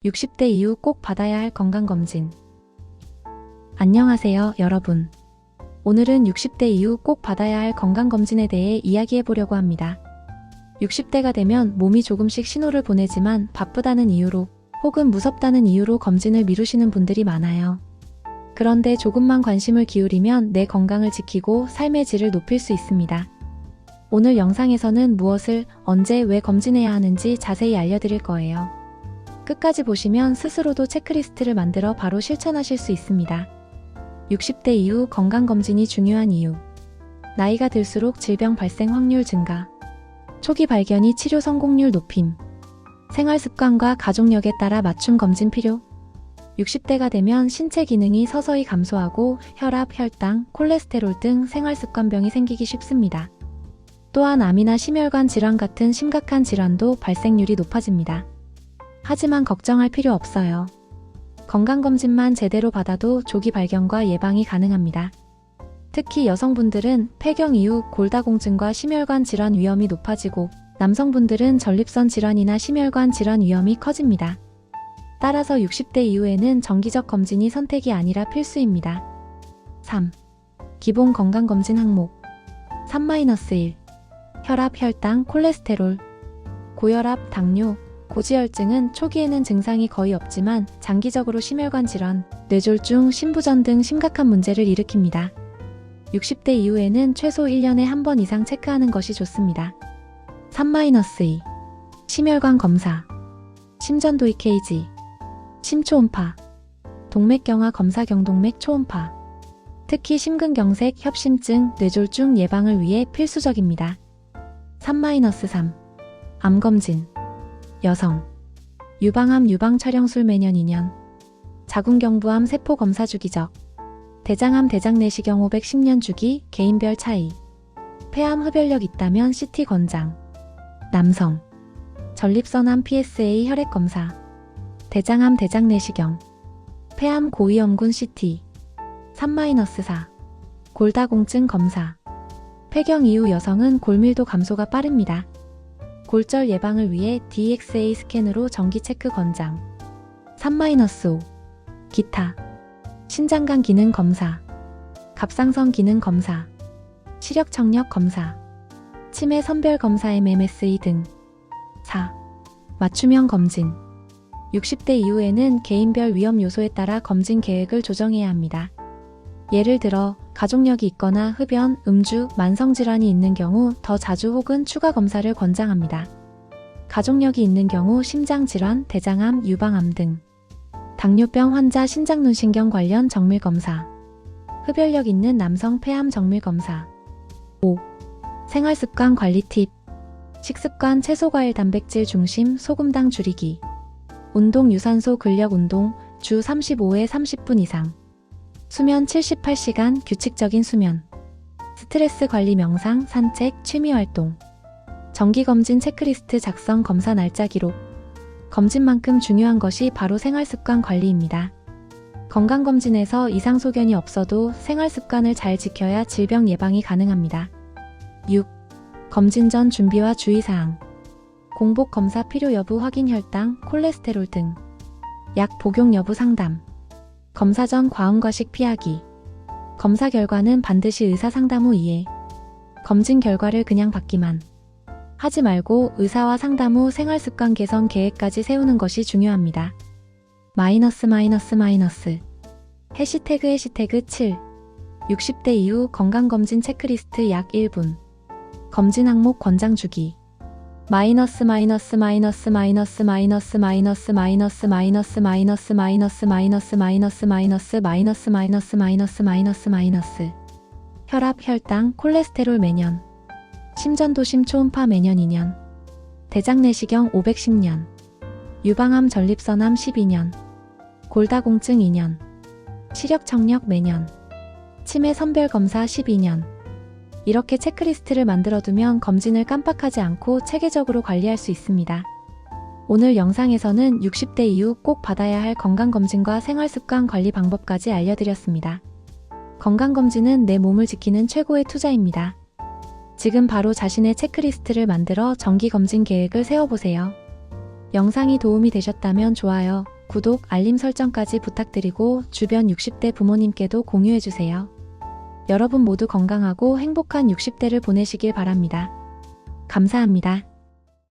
60대 이후 꼭 받아야 할 건강검진. 안녕하세요, 여러분. 오늘은 60대 이후 꼭 받아야 할 건강검진에 대해 이야기해 보려고 합니다. 60대가 되면 몸이 조금씩 신호를 보내지만 바쁘다는 이유로 혹은 무섭다는 이유로 검진을 미루시는 분들이 많아요. 그런데 조금만 관심을 기울이면 내 건강을 지키고 삶의 질을 높일 수 있습니다. 오늘 영상에서는 무엇을, 언제, 왜 검진해야 하는지 자세히 알려드릴 거예요. 끝까지 보시면 스스로도 체크리스트를 만들어 바로 실천하실 수 있습니다. 60대 이후 건강검진이 중요한 이유. 나이가 들수록 질병 발생 확률 증가. 초기 발견이 치료 성공률 높임. 생활습관과 가족력에 따라 맞춤 검진 필요. 60대가 되면 신체 기능이 서서히 감소하고 혈압, 혈당, 콜레스테롤 등 생활습관병이 생기기 쉽습니다. 또한 암이나 심혈관 질환 같은 심각한 질환도 발생률이 높아집니다. 하지만 걱정할 필요 없어요. 건강검진만 제대로 받아도 조기 발견과 예방이 가능합니다. 특히 여성분들은 폐경 이후 골다공증과 심혈관 질환 위험이 높아지고 남성분들은 전립선 질환이나 심혈관 질환 위험이 커집니다. 따라서 60대 이후에는 정기적 검진이 선택이 아니라 필수입니다. 3. 기본 건강검진 항목 3-1 혈압, 혈당, 콜레스테롤. 고혈압, 당뇨, 고지혈증은 초기에는 증상이 거의 없지만 장기적으로 심혈관 질환, 뇌졸중, 심부전 등 심각한 문제를 일으킵니다. 60대 이후에는 최소 1년에 한 번 이상 체크하는 것이 좋습니다. 3-2 심혈관 검사, 심전도 EKG, 심초음파, 동맥경화 검사 경동맥 초음파. 특히 심근경색, 협심증, 뇌졸중 예방을 위해 필수적입니다. 3-3 암검진. 여성. 유방암 유방 촬영술 매년 2년. 자궁경부암 세포 검사 주기적. 대장암 대장내시경 510년 주기, 개인별 차이. 폐암 흡연력 있다면 CT 권장. 남성. 전립선암 PSA 혈액 검사. 대장암 대장내시경. 폐암 고위험군 CT. 3-4 골다공증 검사. 폐경 이후 여성은 골밀도 감소가 빠릅니다. 골절 예방을 위해 DXA 스캔으로 정기 체크 권장. 3-5 기타. 신장관 기능 검사. 갑상선 기능 검사. 시력 청력 검사. 치매 선별 검사 MMSE 등. 4. 맞춤형 검진. 60대 이후에는 개인별 위험 요소에 따라 검진 계획을 조정해야 합니다. 예를 들어 가족력이 있거나 흡연, 음주, 만성질환이 있는 경우 더 자주 혹은 추가 검사를 권장합니다. 가족력이 있는 경우 심장질환, 대장암, 유방암 등. 당뇨병 환자 신장눈신경 관련 정밀검사. 흡연력 있는 남성 폐암 정밀검사. 5. 생활습관 관리 팁. 식습관 채소과일 단백질 중심 소금당 줄이기. 운동 유산소 근력 운동 주 35회 30분 이상. 수면 78시간 규칙적인 수면. 스트레스 관리 명상, 산책, 취미활동. 정기검진 체크리스트 작성 검사 날짜 기록. 검진만큼 중요한 것이 바로 생활습관 관리입니다. 건강검진에서 이상 소견이 없어도 생활습관을 잘 지켜야 질병 예방이 가능합니다. 6. 검진 전 준비와 주의사항. 공복 검사 필요 여부 확인 혈당, 콜레스테롤 등. 약 복용 여부 상담. 검사 전 과음과식 피하기. 검사 결과는 반드시 의사 상담 후 이해. 검진 결과를 그냥 받기만 하지 말고 의사와 상담 후 생활습관 개선 계획까지 세우는 것이 중요합니다. 마이너스 해시태그 7. 60대 이후 건강검진 체크리스트 약 1분. 검진 항목 권장 주기. 마이너스 혈압, 혈당, 콜레스테롤 매년. 심전도심 초음파 매년 2년. 대장내시경 510년. 유방암 전립선암 12년. 골다공증 2년. 시력 청력 매년. 치매 선별 검사 12년. 이렇게 체크리스트를 만들어두면 검진을 깜빡하지 않고 체계적으로 관리할 수 있습니다. 오늘 영상에서는 60대 이후 꼭 받아야 할 건강검진과 생활습관 관리 방법까지 알려드렸습니다. 건강검진은 내 몸을 지키는 최고의 투자입니다. 지금 바로 자신의 체크리스트를 만들어 정기검진 계획을 세워보세요. 영상이 도움이 되셨다면 좋아요, 구독, 알림 설정까지 부탁드리고 주변 60대 부모님께도 공유해주세요. 여러분 모두 건강하고 행복한 60대를 보내시길 바랍니다. 감사합니다.